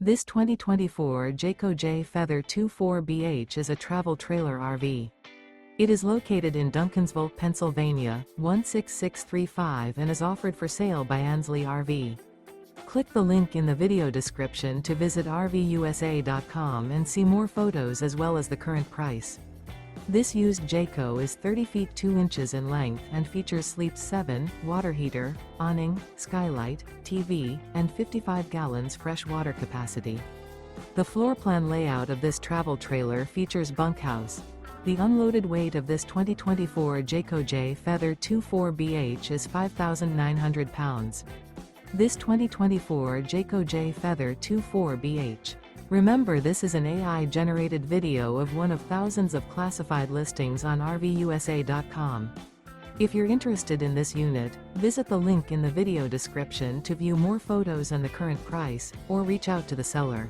This 2024 Jayco Jay Feather 24BH is a travel trailer RV. It is located in Duncansville, Pennsylvania, 16635 and is offered for sale by Ansley RV. Click the link in the video description to visit RVUSA.com and see more photos as well as the current price. This used Jayco is 30 feet 2 inches in length and features sleeps 7, water heater, awning, skylight, TV, and 55 gallons fresh water capacity. The floor plan layout of this travel trailer features bunkhouse. The unloaded weight of this 2024 Jayco Jay Feather 24BH is 5,900 pounds. This 2024 Jayco Jay Feather 24BH. Remember, this is an AI-generated video of one of thousands of classified listings on RVUSA.com. If you're interested in this unit, visit the link in the video description to view more photos and the current price, or reach out to the seller.